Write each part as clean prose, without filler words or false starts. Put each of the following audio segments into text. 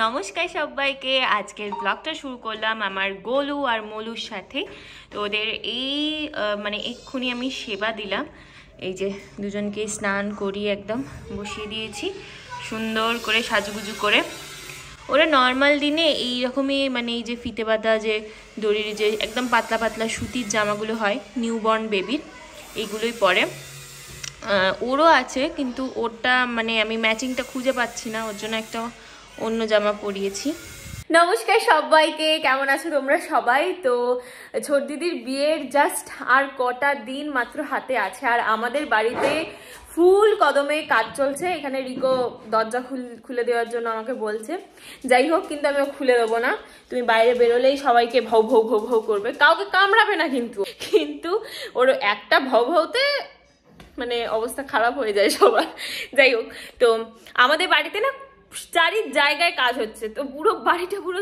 নমস্কার সবাইকে। আজকের ব্লগটা শুরু করলাম আমার গোলু আর মলুর সাথে। তো ওদের এই এক্ষুনি আমি সেবা দিলাম। এই যে দুজনকে স্নান করিয়ে একদম বসিয়ে দিয়েছি সুন্দর করে সাজুগুজু করে। ওরা নর্মাল দিনে এইরকমই এই যে ফিতে বাঁধা যে দড়ির যে একদম পাতলা পাতলা সুতির জামাগুলো হয় নিউবর্ন বেবির, এইগুলোই পরে। ওরও আছে কিন্তু ওরটা আমি ম্যাচিংটা খুঁজে পাচ্ছি না, ওর জন্য একটা অন্য জামা পরিয়েছি। নমস্কার সবাইকে, কেমন আছো তোমরা সবাই? তো ছোট দিদির বিয়ের জাস্ট আর কটা দিন মাত্র হাতে আছে, আর আমাদের বাড়িতে ফুল কদমে কাজ চলছে। এখানে রিকো দরজা খুলে দেওয়ার জন্য আমাকে বলছে, যাই হোক কিন্তু আমি খুলে দেবো না। তুমি বাইরে বেরোলেই সবাইকে ভৌ ভৌ ভৌ ভৌ করবে, কাউকে কামড়াবে না কিন্তু ওর একটা ভৌ ভৌতে অবস্থা খারাপ হয়ে যায় সবার। যাই হোক, তো আমাদের বাড়িতে না চারি জায়গায় কাজ হচ্ছে, তো পুরো বাড়িটা পুরো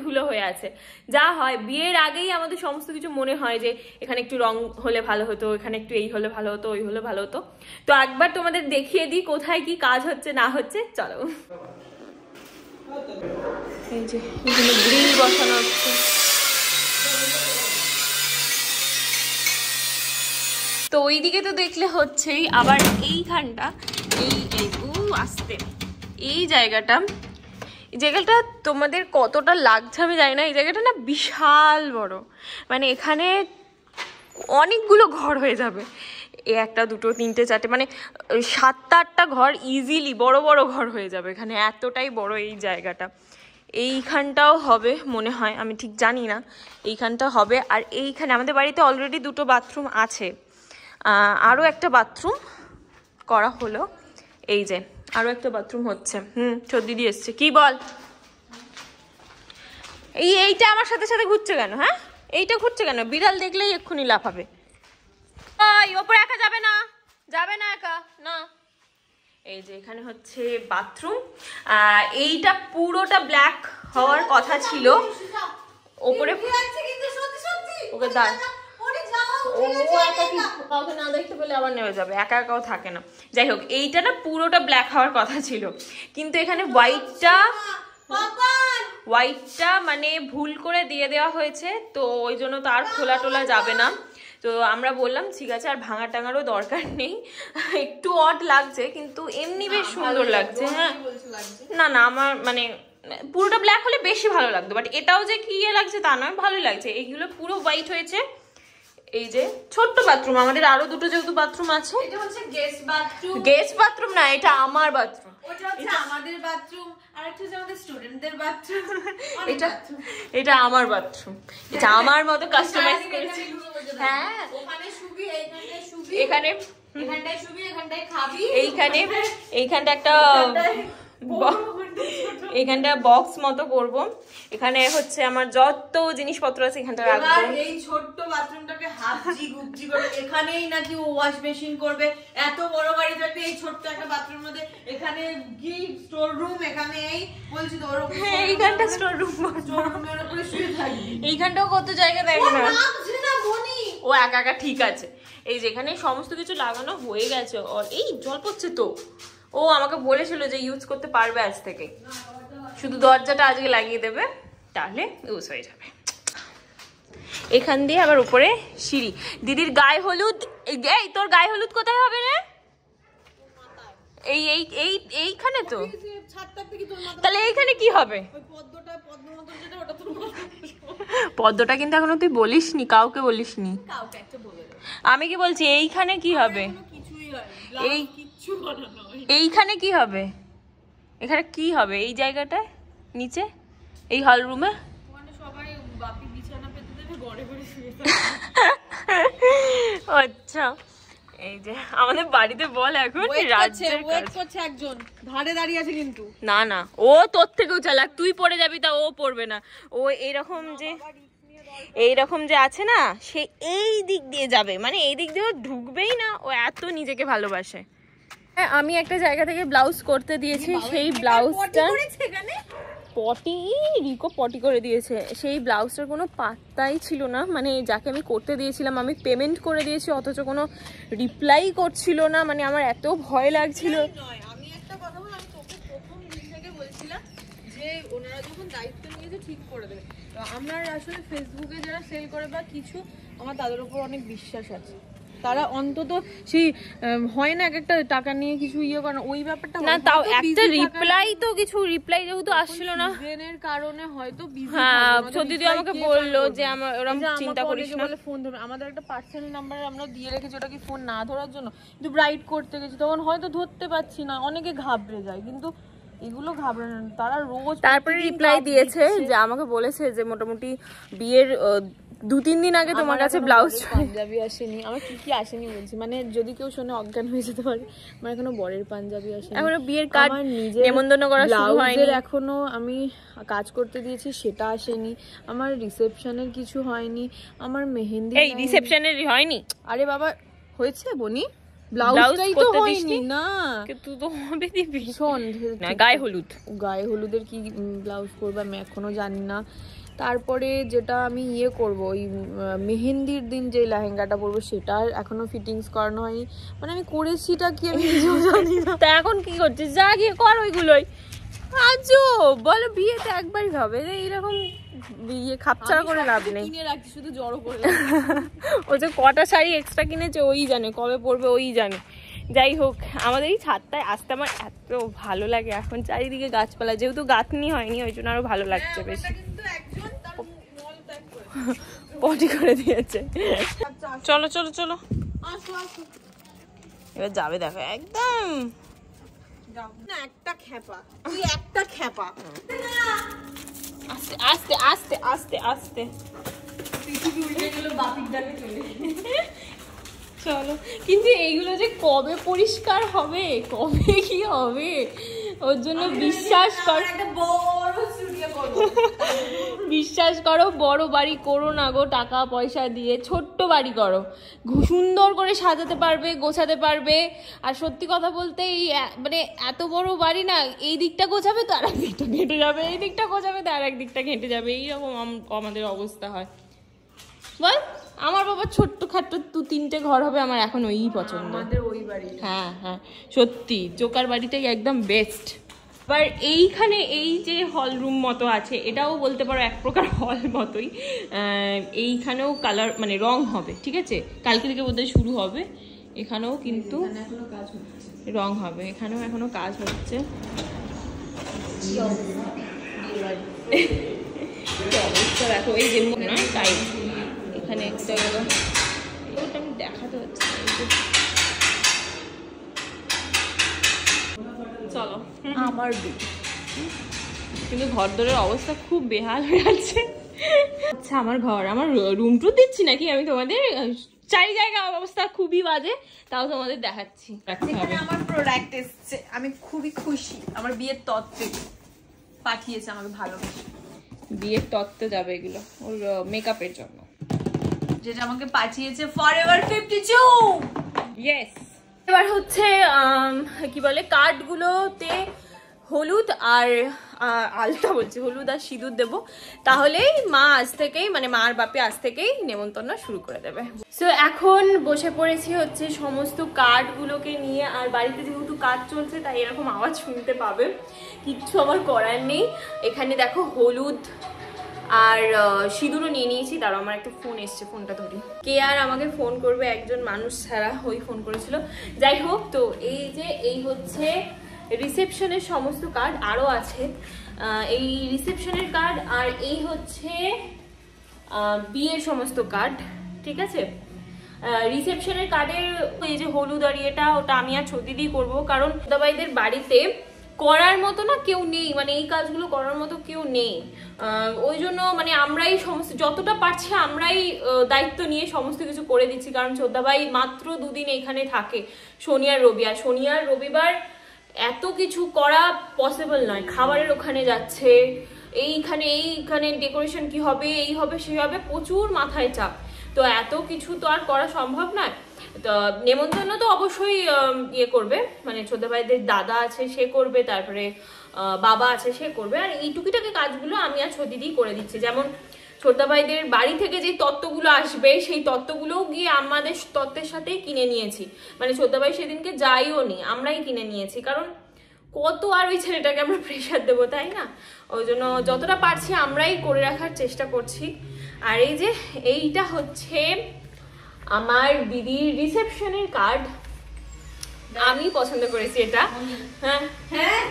ধুলো হয়ে আছে। যা হয় বিয়ের আগেই আমাদের সমস্ত কিছু মনে হয় যে এখানে একটু রং হলে ভালো হতো, এখানে একটু এই হলে ভালো হতো, ওই হলে ভালো হতো। তো একবার তোমাদের দেখিয়ে দিই কোথায় কি কাজ হচ্ছে না হচ্ছে, চলো। এই যে এখানে গ্রিল বসানো হচ্ছে। তো ওইদিকে তো দেখলে হচ্ছেই, আবার এইখানটা আসতে এই জায়গাটা তোমাদের কতটা লাগছে আমি জানি না। এই জায়গাটা না বিশাল বড়, এখানে অনেকগুলো ঘর হয়ে যাবে। একটা দুটো তিনটে চারটে 7-8টা ঘর ইজিলি, বড় বড় ঘর হয়ে যাবে এখানে, এতটাই বড় এই জায়গাটা। এইখানটাও হবে মনে হয়, আমি ঠিক জানি না। এইখানটা হবে, আর এইখানে আমাদের বাড়িতে অলরেডি 2টো বাথরুম আছে, আরও একটা বাথরুম করা হলো। এই যে আরো একটা বাথরুম হচ্ছে। ছোট দিদি এসছে, কি বল? এইটা আমার সাথে সাথে ঘুরছে কেন? হ্যাঁ, এইটা ঘুরছে কেন? বিড়াল দেখলেই এক্ষুনি লাফাবে। ওপরে একা যাবে না, একা না। এই যে এখানে হচ্ছে বাথরুম, এইটা পুরোটা ব্ল্যাক হওয়ার কথা ছিল। ওপরে ওকে দাঁড়, ও একা কাউকে না দেখতে পেলে আবার নেমে যাবে, একা একাও থাকে না। যাই হোক, এইটা না পুরোটা ব্ল্যাক হওয়ার কথা ছিল, কিন্তু এখানে হোয়াইটটা ভুল করে দিয়ে দেওয়া হয়েছে, তো ওই জন্য তো আর খোলা টোলা যাবে না। তো আমরা বললাম ঠিক আছে, আর ভাঙা টাঙারও দরকার নেই। একটু অড লাগছে কিন্তু এমনি বেশ সুন্দর লাগছে। হ্যাঁ না আমার পুরোটা ব্ল্যাক হলে বেশি ভালো লাগতো, বাট এটাও যে কি লাগছে তা নয়, ভালোই লাগছে। এইগুলো পুরো হোয়াইট হয়েছে। এই যে ছোট্ট বাথরুম, আমাদের আরো 2টো যেহেতু বাথরুম আছে। এটা হচ্ছে গেস্ট বাথরুম না, এটা আমার বাথরুম। ওটা হচ্ছে আমাদের বাথরুম, আর একটা হচ্ছে আমাদের স্টুডেন্টদের বাথরুম। এটা আমার বাথরুম, এটা আমার মতো কাস্টমাইজ করেছি। হ্যাঁ, ওখানে শুবি, এইখানটায় শুবি, এখানটায় শুবি, এখানটায় খাবি, এইখানটা একটা এখানটা বক্স মতো করব। এখানে হচ্ছে আমার যত জিনিসপত্র আছে এখানটা রাখবো। এই ছোট্ট বাথরুমটাকে হাবজি গুবজি করে এখানেই নাকি ওয়াশ মেশিন করবে। এত বড় গাড়ি থাকবে এই ছোট্ট একটা বাথরুমের মধ্যে, এখানে কি স্টোর রুম, এখানে এই বলছি তো ওর এইখানটা স্টোর রুমের উপরে শুয়ে থাকবি। এইখানটাও কত জায়গা দেয় না, ও একা একা ঠিক আছে। এই যেখানে সমস্ত কিছু লাগানো হয়ে গেছে। এই জল পড়ছে তো, ও আমাকে বলেছিল যে ইউজ করতে পারবে আজ থেকে, শুধু দরজাটা আজকে লাগিয়ে দেবে, তাহলে ইউজ হয়ে যাবে। এখান দিয়ে আবার উপরে সিঁড়ি। দিদির গায়ে হলুদ, এই তোর গায়ে হলুদ কোথায় হবে রে? এইখানে তো, তাহলে এইখানে কি হবে? পদ্মটা কিন্তু এখনো তুই বলিসনি, কাউকে বলিসনি। আমি কি বলছি, এইখানে কি হবে? এইখানে কি হবে? এখানে কি হবে এই জায়গাটায় নিচে, এই হল রুমে? আচ্ছা, এই যে আমাদের বাড়িতে বল এখন একজন ধারে দাঁড়িয়ে আছে, কিন্তু না ও তোর থেকেও চালাক, তুই পড়ে যাবি তা ও পড়বে না। ও এইরকম যে আছে না, সে এই দিক দিয়ে যাবে, এই দিক দিয়ে ঢুকবেই না, ও এত নিজেকে ভালোবাসে। আমি একটা জায়গা থেকে ব্লাউজ করতে দিয়েছি, সেই ব্লাউজটা রিকো পটি করে দিয়েছে। সেই ব্লাউজটার কোনো পাত্তাই ছিল না, যাকে আমি করতে দিয়েছিলাম আমি পেমেন্ট করে দিয়েছি, অথচ কোনো রিপ্লাই করছিল না। আমার এত ভয় লাগছিল। আমি একটা কথা বল, আমি তোকে প্রথম দিন থেকে বলছিলাম যে যে ওনারা যখন দায়িত্ব নিয়েছে ঠিক করে দেবে। তো আমার আসলে ফেসবুকে যারা সেল করে বা কিছু, আমার তাদের উপর অনেক বিশ্বাস আছে। তারা অন্তত সেই হয় না একটা টাকা নিয়ে কিছু ইয়ে করে ওই ব্যাপারটা না, তাও একটা রিপ্লাই তো কিছু রিপ্লাই যেহেতু আসছিল না সিজনের কারণে হয়তো বিজি। হ্যাঁ, সত্যি আমাকে বললো যে আমার ওরকম চিন্তা করিস না, বলে ফোন ধরবে। আমাদের একটা পার্সোনাল নাম্বার আমরা দিয়ে রেখেছি, ওটা কি ফোন না ধরার জন্য, কিন্তু ব্রাইট করতে গেছি তখন হয়তো ধরতে পারছি না, অনেকে ঘাবড়ে যায়। কিন্তু এগুলো ঘাবড়ানো না, তারা রোজ তারপরে রিপ্লাই দিয়েছে যে আমাকে বলেছে যে মোটামুটি বিয়ের 2-3 দিন আগে তোমার কাছে ব্লাউজ পাঞ্জাবি আসেনি। আমার কি আসেনি বলছি, মানে যদি কেউ শুনে অজ্ঞান হয়ে যেতে পারে, আমার এখনো বরের পাঞ্জাবি আসেনি, এখনো বিয়ের কার্ড নেমন্তন্ন করা শুরু হয়নি, এখনো আমি কাজ করতে দিয়েছি সেটা আসেনি, আমার রিসেপশনের কিছু হয়নি, আমার মেহেন্দি এই রিসেপশনের হয়নি। আরে বাবা হয়েছে বনি, ব্লাউজটাই তো হয়নি না, তুই তো হবে দিবি। শোন গায়ে হলুদের কি ব্লাউজ করবো আমি এখনো জানি না। তারপরে যেটা আমি ইয়ে করব, ওই মেহেন্দির দিন যে লেহেঙ্গাটা পরবো সেটা এখনো ফিটিংস করানো হয়নি, মানে আমি করেছিটা কি আমি নিজেও জানি না। তা এখন কি করছিস? যা গিয়ে কর ওইগুলোই। আজও বলো বিয়েতে একবারই হবে, এইরকম বিয়ে খাপছাড়া করে লাভ নেই। কিনে রাখছি শুধু জড়ো করে। ও যে কটা শাড়ি এক্সট্রা কিনেছে ওই জানে, কবে পরবে ওই জানে। যাই হোক, আমাদের এই ছাদটায় আসতে আমার এত ভালো লাগে এখন, চারিদিকে গাছপালা, যেহেতু গাঁথনি হয়নি ওই জন্য আরো ভালো লাগছে বেশি। পটি করে দিয়েছে। চলো চলো চলো, এবার যাবে দেখো একদম একটা খেপা, তুই একটা খেপা। আস্তে আস্তে আস্তে আস্তে আস্তে পৃথিবী উল্টে গেল, বাপির ডাকে চলে। চলো, কিন্তু এইগুলো যে কবে পরিষ্কার হবে, কবে কি হবে, ওর জন্য বিশ্বাস কর, একটা বড় স্টুডিও করব। বিশ্বাস করো, বড় বাড়ি করো না গো, টাকা পয়সা দিয়ে ছোট্ট বাড়ি করো, সুন্দর করে সাজাতে পারবে, গোছাতে পারবে। আর সত্যি কথা বলতে এই মানে এত বড় বাড়ি না, এই দিকটা গোছাবে তো আর এক দিকটা ঘেঁটে যাবে, এই দিকটা গোছাবে তো আর এক দিকটা ঘেঁটে যাবে, এইরকম আমাদের অবস্থা হয়। বল, আমার বাবা ছোট্ট খাট্ট 2-3টে ঘর হবে, আমার এখন ওই পছন্দ। আমাদের ওই বাড়ি, হ্যাঁ হ্যাঁ সত্যি জোকার বাড়িটাই একদম বেস্ট। এবার এইখানে এই যে হল রুম মতো আছে, এটাও বলতে পারো এক প্রকার হল মতোই। এইখানেও কালার মানে রং হবে, ঠিক আছে, কালকে থেকে বোধহয় শুরু হবে। এখানেও কিন্তু রং হবে, এখানেও এখনো কাজ হচ্ছে। অবস্থা দেখো, এই যে মনে হয় তাই এখানে একটা আমি দেখাতে হচ্ছে। চলো আমার কিন্তু ঘর দরের অবস্থা খুব বেহাল হয়ে আছে। আচ্ছা, আমার ঘর, আমার রুম টুর দিচ্ছি নাকি আমি তোমাদের? চারি জায়গা অবস্থা খুবই বাজে, তাও তোমাদের দেখাচ্ছি। আমার প্রোডাক্ট এসছে, আমি খুবই খুশি। আমার বিয়ের তত্ত্বে পাঠিয়েছে আমাকে ভালোবেসে। বিয়ের তত্ত্ব যাবে এগুলো ওর মেকআপের জন্য, যেটা আমাকে পাঠিয়েছে ফরএভার 52। ইয়েস। এবার হচ্ছে কি বলে, কার্ডগুলোতে হলুদ আর আলতা বলছি, হলুদ আর সিঁদুর দেবো, তাহলেই মা আজ থেকেই মানে মার বাপে আজ থেকেই নেমন্তন্ন শুরু করে দেবে। সো এখন বসে পড়েছি হচ্ছে সমস্ত কার্ডগুলোকে নিয়ে, আর বাড়িতে যেহেতু কাজ চলছে তাই এরকম আওয়াজ শুনতে পাবে, কিচ্ছু আমার করার নেই। এখানে দেখো হলুদ আর সিঁদুরও নিয়ে নিয়েছি। দাঁড়াও, আমার একটা ফোন এসছে, ফোনটা ধরি। কে আর আমাকে ফোন করবে, একজন মানুষ ছাড়া, ওই ফোন করেছিল। যাই হোক, তো এই যে এই হচ্ছে রিসেপশনের সমস্ত কার্ড, আরও আছে এই রিসেপশনের কার্ড, আর এই হচ্ছে বিয়ের সমস্ত কার্ড, ঠিক আছে। রিসেপশনের কার্ডের এই যে হলুদ আর ইয়েটা, ওটা আমি আর ছদিদি করবো, কারণ দাদাভাইদের বাড়িতে করার মতো না কেউ নেই, মানে এই কাজগুলো করার মতো কেউ নেই। ওই জন্য মানে আমরাই সমস্ত যতটা পারছি আমরাই দায়িত্ব নিয়ে সমস্ত কিছু করে দিচ্ছি, কারণ ছোদ্দাভাই মাত্র 2 দিন এখানে থাকে, শনি আর রবি। আর শনি আর রবিবার এত কিছু করা পসিবল নয়, খাবারের ওখানে যাচ্ছে, এইখানে ডেকোরেশন কি হবে, এই হবে সেই হবে, প্রচুর মাথায় চাপ। তো এত কিছু তো আর করা সম্ভব নয়। তো নেমন্তন্ন তো অবশ্যই ইয়ে করবে, মানে ছোটভাইদের দাদা আছে সে করবে, তারপরে বাবা আছে সে করবে, আর এই টুকিটাকি কাজগুলো আমি আর ছোদিদি করে দিচ্ছি। যেমন ছোটভাইদের বাড়ি থেকে যে তত্ত্বগুলো আসবে, সেই তত্ত্বগুলোও গিয়ে আমাদের তত্ত্বের সাথেই কিনে নিয়েছি, মানে ছোটভাই সেদিনকে যাইও নি, আমরাই কিনে নিয়েছি, কারণ কত আর ওই ছেলেটাকে আমরা প্রেশার দেবো, তাই না? ওই জন্য যতটা পারছি আমরাই করে রাখার চেষ্টা করছি। আর এই যে এইটা হচ্ছে আমার দিদির রিসেপশনের কার্ড, আমি পছন্দ করেছি এটা। হ্যাঁ হ্যাঁ,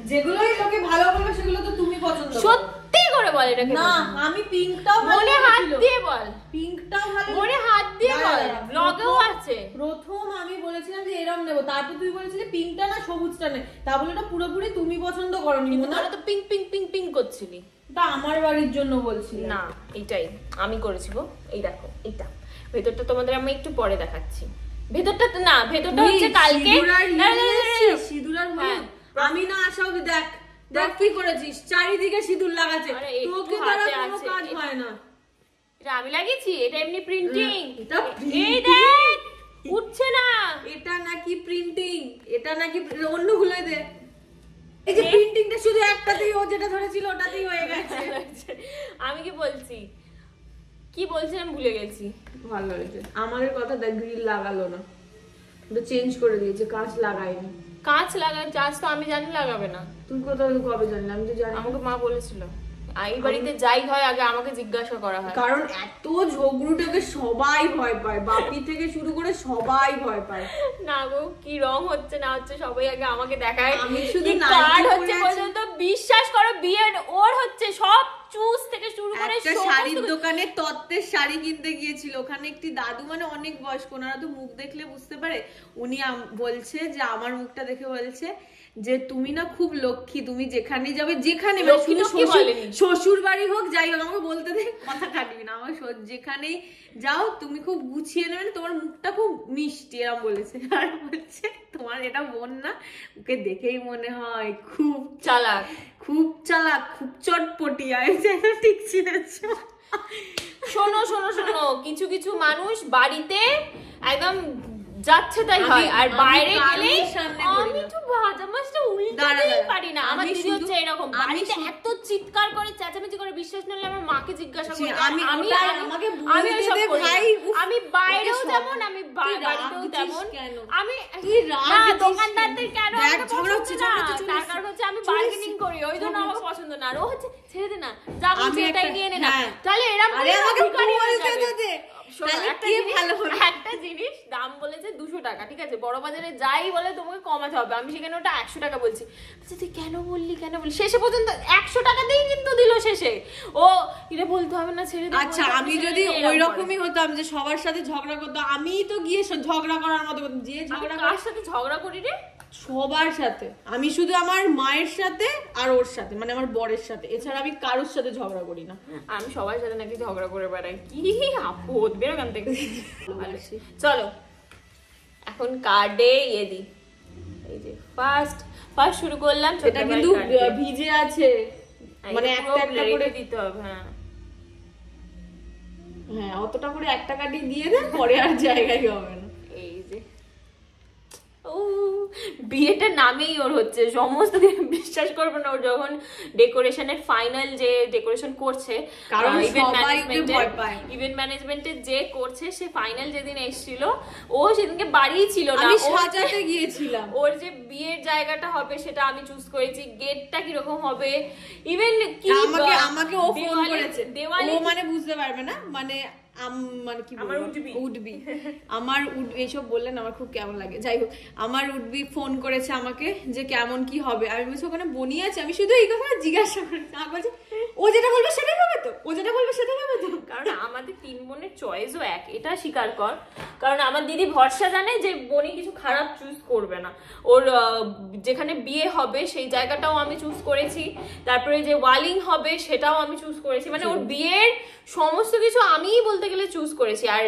যেগুলোই লোকে ভালো বলবে সেগুলো তো তুমি পছন্দ করো। সত্যি করে বল এটাকে। না, আমি পিঙ্কটাও মনে হাত দিয়ে বল, পিঙ্কটাও ভালো, মনে হাত দিয়ে বল, ব্লগেও আছে। প্রথম আমি বলেছিলাম যে এরকম নেব, তারপর তুই বলেছিলি পিঙ্কটা না সবুজটা নে, তা বলে এটা পুরোপুরি তুমি পছন্দ করনি। তোরা তো পিঙ্ক পিঙ্ক পিঙ্ক পিঙ্ক করছিলি। তা আমার বাড়ির জন্য বলছি না, এইটাই আমি করেছি গো। এই দেখো এইটা, ভেতরটা তোমাদের আমি একটু পরে দেখাচ্ছি। ভেতরটা তো না, ভেতরটা হচ্ছে কালকে সিঁদুর আর আমি না আসা অবধি দেখ দেখ কি করেছিস, চারিদিকে সিঁদুর লাগাচ্ছে, তোকে দ্বারা কোনো কাজ হয় না। এটা আমি লাগিয়েছি, এটা এমনি প্রিন্টিং। এটা এই দেখ উঠছে না, এটা নাকি প্রিন্টিং, এটা নাকি অন্যগুলো দে। এই যে প্রিন্টিংটা শুধু একটাতেই, ও যেটা ধরেছিল ওটাতেই হয়ে গেছে। আমি কি বলছি, কি বলছিলাম ভুলে গেছি। ভালো হয়েছে আমাদের কথা, দেখ গ্রিল লাগালো না, ওটা চেঞ্জ করে দিয়েছে, কাঁচ লাগায়নি। কাঁচ লাগায়, কাঁচ তো আমি জানি লাগাবে না। তুই কোথাও কবে জানলি? আমি তো জানি, আমাকে মা বলেছিল এই বাড়িতে যাই হয় আগে আমাকে জিজ্ঞাসা করা হয়, কারণ এত ঝগড়ুটাকে সবাই ভয় পায়, বাপি থেকে শুরু করে সবাই ভয় পায়। না গো, কি রং হচ্ছে না হচ্ছে সবাই আগে আমাকে দেখায়। আমি শুধু কার্ড হচ্ছে পর্যন্ত বিশ্বাস করো, বিয়ে ওর হচ্ছে সব চুজ থেকে শুরু করে একটা শাড়ির দোকানে তত্ত্বের শাড়ি কিনতে গিয়েছিল, ওখানে একটি দাদু, মানে অনেক বয়স্ক, ওনারা তো মুখ দেখলে বুঝতে পারে, উনি বলছে যে আমার মুখটা দেখে বলছে যে তুমি না খুব লক্ষ্মী, তুমি যেখানে যাবে, যেখানে শ্বশুর বাড়ি হোক যাই হোক, আমাকে বলতে দে, কথা কাটবি না, আমার যেখানেই যাও তুমি খুব গুছিয়ে নেবে, তোমার মুখটা খুব মিষ্টি, এরকম বলেছে। আর বলছে তোমার এটা বোন না, ওকে দেখেই মনে হয় খুব চালাক, খুব চালাক, খুব চটপটি। ঠিক চিনেছ? শোনো শোনো শোনো, কিছু কিছু মানুষ বাড়িতে একদম যাচ্ছে তাই হয়, আর বাইরে গেলে আমি তো ভাজা মাছটা উল্টাতেই পারি না। আমার দিদি হচ্ছে এরকম, বাড়িতে এত চিৎকার করে চেঁচামেচি করে, বিশ্বাস না হলে আমার মাকে জিজ্ঞাসা করি। আমি বাইরেও যেমন, আমি বাড়িতেও তেমন। আমি দোকানদারদের কেন তার কারণ হচ্ছে আমি বার্গেনিং করি, ওই জন্য আমার পছন্দ না। আর ও হচ্ছে ছেড়ে দে না, যা বলছে এটাই নিয়ে নে না, তাহলে এরকম একটা জিনিস দাম বলেছে 200 টাকা, ঠিক আছে, বড় বাজারে যাই বলে তোমাকে কমাতে হবে, আমি সেখানে ওটা 100 টাকা বলছি। তুই কেন বললি কেন বললি, শেষে পর্যন্ত 100 টাকাতেই কিন্তু দিল শেষে। ও এটা বলতে হবে না, ছেড়ে দে। আচ্ছা, আমি যদি ওই রকমই হতাম যে সবার সাথে ঝগড়া করতাম, আমি তো গিয়ে ঝগড়া করার মতো, যে ঝগড়া, কার সাথে ঝগড়া করি রে? সবার সাথে। আমি শুধু আমার মায়ের সাথে আর ওর সাথে, মানে আমার বরের সাথে, এছাড়া আমি কারোর সাথে ঝগড়া করি না। আমি সবার সাথে নাকি ঝগড়া করে বেড়াই, কি আপদ, বেরো কান থেকে। চলো এখন কার্ডে ইয়ে দি, এই যে ফার্স্ট শুরু করলাম। এটা কিন্তু ভিজে আছে, মানে একটা একটা করে দিতে হবে। হ্যাঁ হ্যাঁ, অতটা করে একটা কাটি দিয়ে দে, পরে আর জায়গায় হবে না। এই যে বিয়েটা নামেই ওর হচ্ছে সমস্ত, বিশ্বাস করবে না, ওর যখন ডেকোরেশনের ফাইনাল যে ডেকোরেশন করছে, কারণ ইভেন্ট ম্যানেজমেন্টের যে করছে, সে ফাইনাল যেদিন এসেছিল, ও সেদিনকে বাড়িই ছিল না, আমি সাজাতে গিয়েছিলাম। ওর যে বিয়ের জায়গাটা হবে সেটা আমি চুজ করেছি, গেটটা কিরকম হবে, ইভেন কি আমাকে ও ফোন করেছে, ও মানে বুঝতে পারবে না, মানে মানে কি উডবি আমার এইসব বললেন আমার খুব কেমন লাগে। যাই হোক, আমার উডবি ফোন করেছে আমাকে যে কেমন কি হবে, আমি বলছি ওখানে বনি আছে, আমি শুধু এই কথা জিজ্ঞাসা করেছি, আমার বলছে ও যেটা বলবে সেটাই হবে তো, ও যেটা বলবে সেটাই হবে তো। কারণ আমাদের 3 বোনের চয়েসও এক, এটা স্বীকার কর। কারণ আমার দিদি ভরসা জানে যে বনি কিছু খারাপ চুজ করবে না। ওর যেখানে বিয়ে হবে সেই জায়গাটাও আমি চুজ করেছি, তারপরে যে ওয়ালিং হবে সেটাও আমি চুজ করেছি, মানে ওর বিয়ের সমস্ত কিছু আমিই বলতে গেলে চুজ করেছি। আর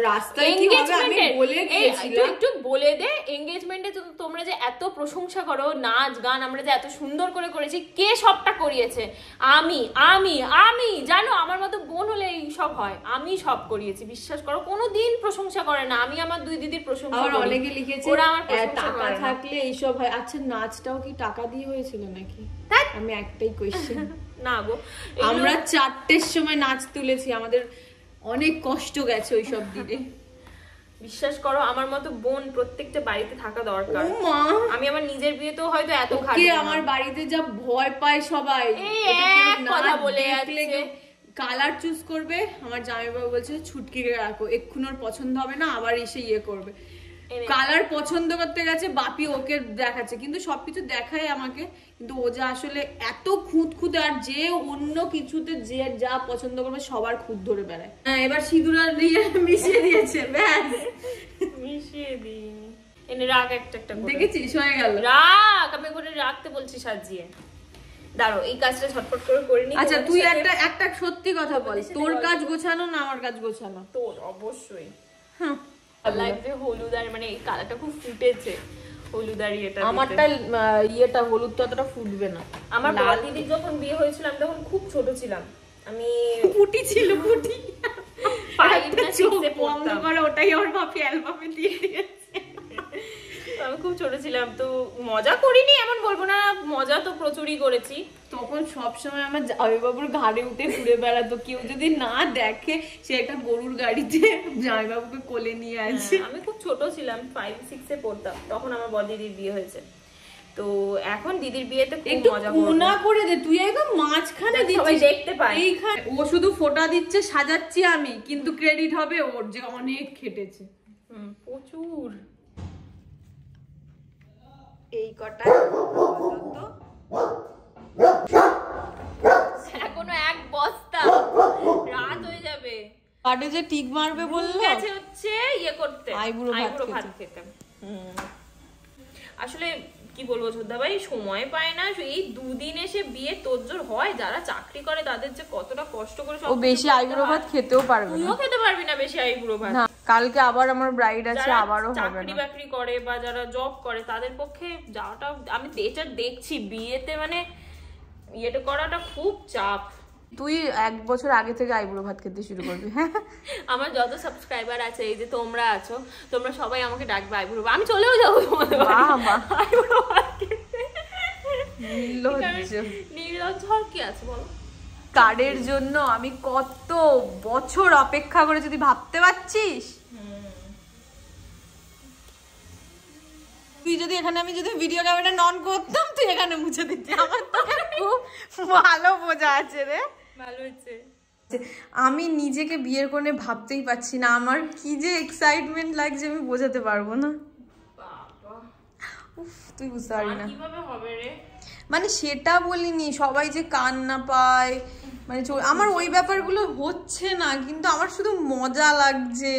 রাস্তায় কি হবে আমি বলে গিয়েছিলাম, একটু বলে দে, এনগেজমেন্টে তোমরা যে এত প্রশংসা করো, নাচ গান আমরা যে এত সুন্দর করে করেছি, কে সবটা করিয়েছে? আমি আমি আমি জানো, আমার মতো বোন হলে এই সব হয়, আমি সব করিয়েছি, বিশ্বাস করো। কোনোদিন প্রশংসা করে না, আমি আমার 2 দিদির প্রশংসা করি। অনেকে লিখেছে ওরা আমার টাকা থাকলে এইসব হয়। আচ্ছা, নাচটাও কি টাকা দিয়ে হয়েছিল নাকি? আমি একটাই কোয়েশ্চেন। না গো, আমরা 4টের সময় নাচ তুলেছি, আমাদের অনেক কষ্ট গেছে ওই সব দিনে। বিশ্বাস করো আমার মতো বোন প্রত্যেকটা বাড়িতে থাকা দরকার। আমি আমার নিজের বিয়েতেও হয়তো এত খাটি না। আমার বাড়িতে যা ভয় পায় সবাই, এক কথা বলে যাচ্ছে কালার চুজ করবে, আমার জামাইবাবু বলছে ছুটকিকে রাখো, এক্ষুনি ওর পছন্দ হবে না, আবার এসে ইয়ে করবে। কালার পছন্দ করতে গেছে, বাপি ওকে দেখাচ্ছে, কিন্তু সবকিছু দেখায় আমাকে, কিন্তু ও যা আসলে এত খুঁতখুঁতে, আর যে অন্য কিছুতে যে যা পছন্দ করবে সবার খুঁত ধরে বেড়ায়। হ্যাঁ, এবার সিঁদুর দিয়ে মিশিয়ে দিয়েছে, ব্যাস মিশিয়ে দিই। এনে রাখ একটা একটা করে। দেখেছিস হয়ে গেল। রাখ, আমি করে রাখতে বলছি সাজিয়ে। দাঁড়ো এই কাজটা ঝটপট করে নি। আচ্ছা তুই একটা সত্যি কথা বল, তোর কাজ গোছানো না আমার কাজ গোছানো? তোর অবশ্যই। লাগছে হলুদ আর মানে এই কালারটা খুব ফুটেছে, হলুদ আর এটা। আমারটা ইয়েটা হলুদ তো অতটা ফুটবে না। আমার বড় দিদির যখন বিয়ে হয়েছিল আমি তখন খুব ছোট ছিলাম, আমি পুটি ছিল, পুটি 5 না 6 এ পড়তাম। ওটাই ওর বাপি অ্যালবামে দিয়ে দিয়েছে। আমি খুব ছোট ছিলাম, তো মজা করিনি এমন বলবো না, মজা তো প্রচুরই করেছি। তখন সবসময় আমার জামাইবাবুর ঘাড়ে উঠে ঘুরে বেড়াতো, কেউ যদি না দেখে সে একটা গরুর গাড়িতে জামাইবাবুকে কোলে নিয়ে আসে। আমি খুব ছোট ছিলাম, 5-6 এ পড়তাম, তখন আমার বড় দিদির বিয়ে হয়েছে। তো এখন দিদির বিয়েতে খুব মজা করব। কোনা করে দে তুই, একদম মাঝখানে দিচ্ছিস, সবাই দেখতে পায়। এইখানে ও শুধু ফোঁটা দিচ্ছে, সাজাচ্ছি আমি, কিন্তু ক্রেডিট হবে ওর, যে অনেক খেটেছে। প্রচুর। এই কটা এখনো এক বস্তা, রাত হয়ে যাবে। কাটে যে টিক মারবে বললো, গেছে হচ্ছে ইয়ে করতে, আইবুড়ো ভাত খেতে। আসলে কি বলবো ছোদ্দা ভাই, সময় পায় না। এই দুদিন এসে বিয়ে তোরজোর হয়, যারা চাকরি করে তাদের যে কতটা কষ্ট করে সব। ও বেশি আইবুড়ো ভাত খেতেও পারবে না। তুইও খেতে পারবি না বেশি আইবুড়ো ভাত। না, কালকে আবার আমার ব্রাইড আছে, আবারও হবে না। চাকরি বাকরি করে বা যারা জব করে তাদের পক্ষে যাওয়াটা, আমি এটা দেখছি বিয়েতে মানে ইয়েটা করাটা খুব চাপ। তুই 1 বছর আগে থেকে আইবুড়ো ভাত খেতে শুরু করবি। হ্যাঁ, আমার যত সাবস্ক্রাইবার আছে, এই যে তোমরা আছো, তোমরা সবাই আমাকে ডাকবে আইবুড়ো, আমি চলেও যাবো তোমাদের আইবুড়ো ভাত খেতে। নির্লজ্জ আর কি আছে বলো? কার্ডের জন্য আমি কত বছর অপেক্ষা করে, যদি ভাবতে পারছিস। তুই যদি এখানে, আমি যদি ভিডিও ক্যামেরা অন করতাম, তুই এখানে মুছে দিতি। আমার তো খুব ভালো বোঝা আছে রে, ভালো হচ্ছে। আমি নিজেকে বিয়ের কোণে ভাবতেই পারছি না, আমার কি যে এক্সাইটমেন্ট লাগছে আমি বোঝাতে পারবো না। তুই বুঝতে পারবি না কিভাবে হবে রে, মানে সেটা বলিনি, সবাই যে কান্না পায়, মানে আমার ওই ব্যাপারগুলো হচ্ছে না, কিন্তু আমার শুধু মজা লাগছে।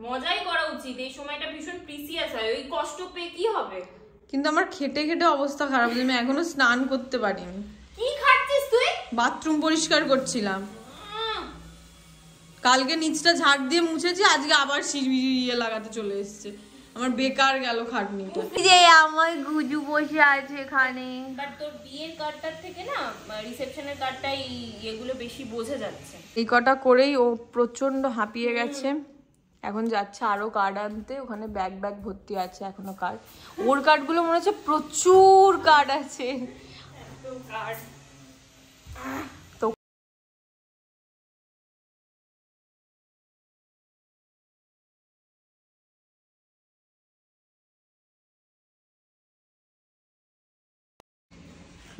মজাই করা উচিত, এই সময়টা ভীষণ প্রিসিয়াস হয়, ওই কষ্ট পেয়ে কি হবে? কিন্তু আমার খেটে খেটে অবস্থা খারাপ, আমি এখনো স্নান করতে পারিনি। কি খাচ্ছিস তুই? বাথরুম পরিষ্কার করছিলাম, কালকে নিচটা ঝাড় দিয়ে মুছেছি, আজকে আবার ইয়ে লাগাতে চলে এসেছে, আমার বেকার গেল খাটনিটা। যে আমার গুজু বসে আছে এখানে। বাট তোর বিয়ের কার্ডটার থেকে না রিসেপশনের কার্ডটাই এগুলো বেশি বোঝা যাচ্ছে। এই কটা করেই ও প্রচন্ড হাঁপিয়ে গেছে, এখন যাচ্ছে আরো কার্ড আনতে, ওখানে ব্যাগ ভর্তি আছে এখনো কার্ড। ওর কার্ডগুলো মনে হচ্ছে প্রচুর কার্ড আছে। তো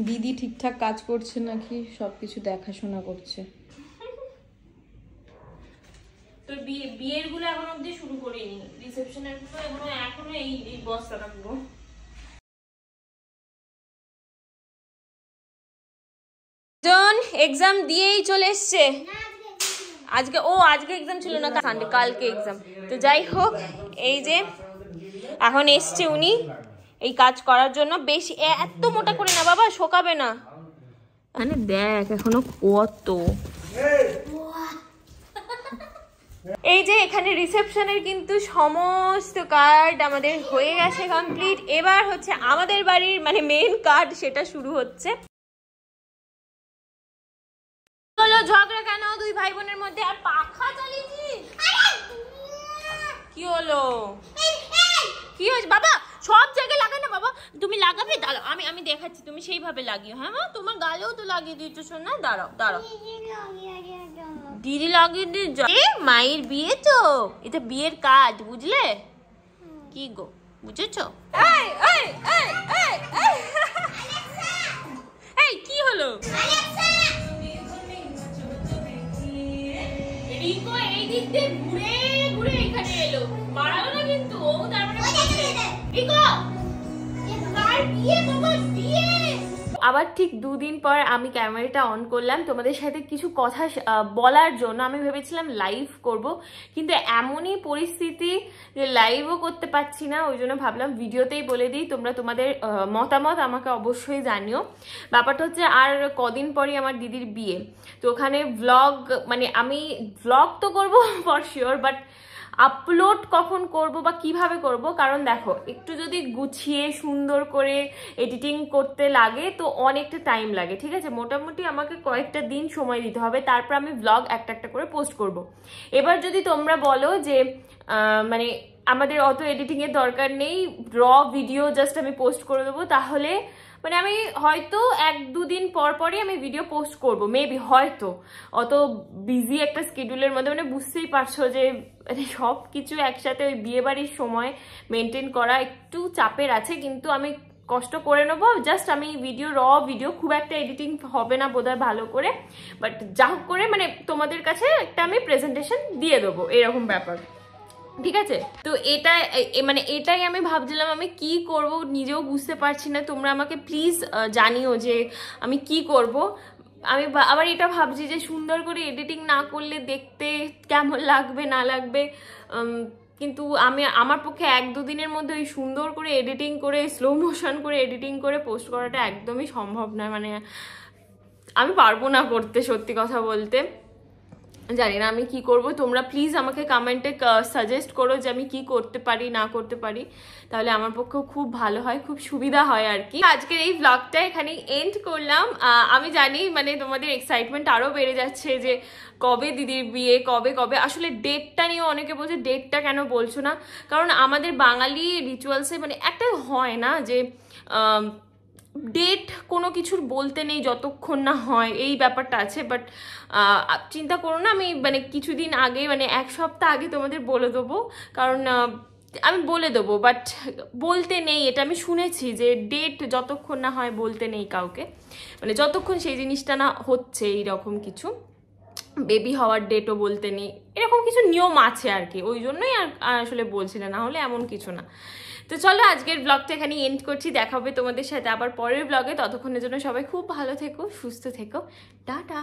দিদি ঠিকঠাক কাজ করছে নাকি সবকিছু দেখাশোনা করছে। তোর বিয়ের গুলো এখন অব্দি শুরু করিনি, রিসেপশনের গুলো এখনো এই বস্তাটা পুরো। জন এক্সাম দিয়েই চলে এসছে আজকে। আজকে এক্সাম ছিল না, সানডে, কালকে এক্সাম। তো যাই হোক, এই যে এখন এসছে উনি এই কাজ করার জন্য। বেশি এত মোটা করে না বাবা, শোকাবে না। মানে দেখ এখনো কত। এই যে এখানে রিসেপশনের কিন্তু সমস্ত কার্ড আমাদের হয়ে গেছে কমপ্লিট। এবার হচ্ছে আমাদের বাড়ির মানে মেন কার্ড, সেটা শুরু হচ্ছে। হলো ঝগড়া কেন দুই ভাই বোনের মধ্যে? আর পাখা চালিয়েছিস? কি হলো? কি হয়েছে বাবা? সব জায়গায় লাগাই না বাবা, তুমি লাগাবে, দাঁড়াও আমি দেখাচ্ছি, তুমি সেইভাবে লাগিও। হ্যাঁ মা, তোমার গালেও তো লাগিয়ে দিচ্ছ শোনা, দাঁড়াও দাঁড়াও, দিদি লাগিয়ে দিচ্ছ। মায়ের বিয়ে তো, এটা বিয়ের কাজ, বুঝলে কি গো, বুঝেছো? এই কি হলো? রিকো এই দিক দিয়ে ঘুরে ঘুরে এখানে এলো, মারালো না কিন্তু ও, তারপরে রিকো কার বিয়ে বাবা, বিয়ে। আবার ঠিক 2 দিন পর আমি ক্যামেরাটা অন করলাম তোমাদের সাথে কিছু কথা বলার জন্য। আমি ভেবেছিলাম লাইভ করব, কিন্তু এমনই পরিস্থিতি যে লাইভও করতে পারছি না, ওই জন্য ভাবলাম ভিডিওতেই বলে দিই। তোমরা তোমাদের মতামত আমাকে অবশ্যই জানিও। ব্যাপারটা হচ্ছে আর কদিন পরই আমার দিদির বিয়ে, তো ওখানে ভ্লগ, মানে আমি ভ্লগ তো করবো ফর শিওর, বাট আপলোড কখন করব বা কিভাবে করব, কারণ দেখো একটু যদি গুছিয়ে সুন্দর করে এডিটিং করতে লাগে তো অনেকটা টাইম লাগে, ঠিক আছে? মোটামুটি আমাকে কয়েকটা দিন সময় দিতে হবে, তারপর আমি ভ্লগ একটা একটা করে পোস্ট করব। এবার যদি তোমরা বলো যে মানে আমাদের অত এডিটিং এর দরকার নেই, র ভিডিও জাস্ট আমি পোস্ট করে দেবো, তাহলে মানে আমি হয়তো 1-2 দিন পর পরই আমি ভিডিও পোস্ট করব, মেবি, হয়তো। অত বিজি একটা স্কেডিউলের মধ্যে, মানে বুঝতেই পারছো যে মানে সব কিছু একসাথে ওই বিয়ে বাড়ির সময় মেনটেন করা একটু চাপের আছে, কিন্তু আমি কষ্ট করে নেবো। জাস্ট আমি ভিডিও, র ভিডিও, খুব একটা এডিটিং হবে না বোধহয় ভালো করে, বাট যা হোক করে মানে তোমাদের কাছে একটা আমি প্রেজেন্টেশন দিয়ে দেবো, এরকম ব্যাপার, ঠিক আছে? তো এটা মানে এটাই আমি ভাবছিলাম আমি কি করব, নিজেও বুঝতে পারছি না। তোমরা আমাকে প্লিজ জানিও যে আমি কি করব। আমি আবার এটা ভাবছি যে সুন্দর করে এডিটিং না করলে দেখতে কেমন লাগবে না লাগবে, কিন্তু আমার পক্ষে 1-2 দিনের মধ্যে ওই সুন্দর করে এডিটিং করে, স্লো মোশন করে এডিটিং করে পোস্ট করাটা একদমই সম্ভব নয়, মানে আমি পারবো না করতে, সত্যি কথা বলতে। জানি না আমি কি করব, তোমরা প্লিজ আমাকে কমেন্টে সাজেস্ট করো যে আমি কি করতে পারি না করতে পারি, তাহলে আমার পক্ষেও খুব ভালো হয়, খুব সুবিধা হয় আর কি। আজকের এই ব্লগটা এখানেই এন্ড করলাম। আমি জানি মানে তোমাদের এক্সাইটমেন্ট আরও বেড়ে যাচ্ছে যে কবে দিদির বিয়ে, কবে কবে। আসলে ডেটটা নিয়ে অনেকে বলছে ডেটটা কেন বলছো না, কারণ আমাদের বাঙালি রিচুয়ালসে মানে একটা হয় না যে ডেট কোনো কিছুর বলতে নেই যতক্ষণ না হয়, এই ব্যাপারটা আছে। বাট চিন্তা করো না, আমি মানে কিছুদিন আগে, মানে 1 সপ্তাহ আগে তোমাদের বলে দেবো, কারণ আমি বলে দেবো, বাট বলতে নেই, এটা আমি শুনেছি যে ডেট যতক্ষণ না হয় বলতে নেই কাউকে, মানে যতক্ষণ সেই জিনিসটা না হচ্ছে, এইরকম কিছু বেবি হওয়ার ডেটও বলতে নেই, এরকম কিছু নিয়ম আছে আর কি, ওই জন্যই আর আসলে বলছি না, না হলে এমন কিছু না। তো চলো আজকের ব্লগটা এখানে এন্ড করছি, দেখা হবে তোমাদের সাথে আবার পরের ব্লগে। ততক্ষণের জন্য সবাই খুব ভালো থেকো, সুস্থ থেকো, টাটা।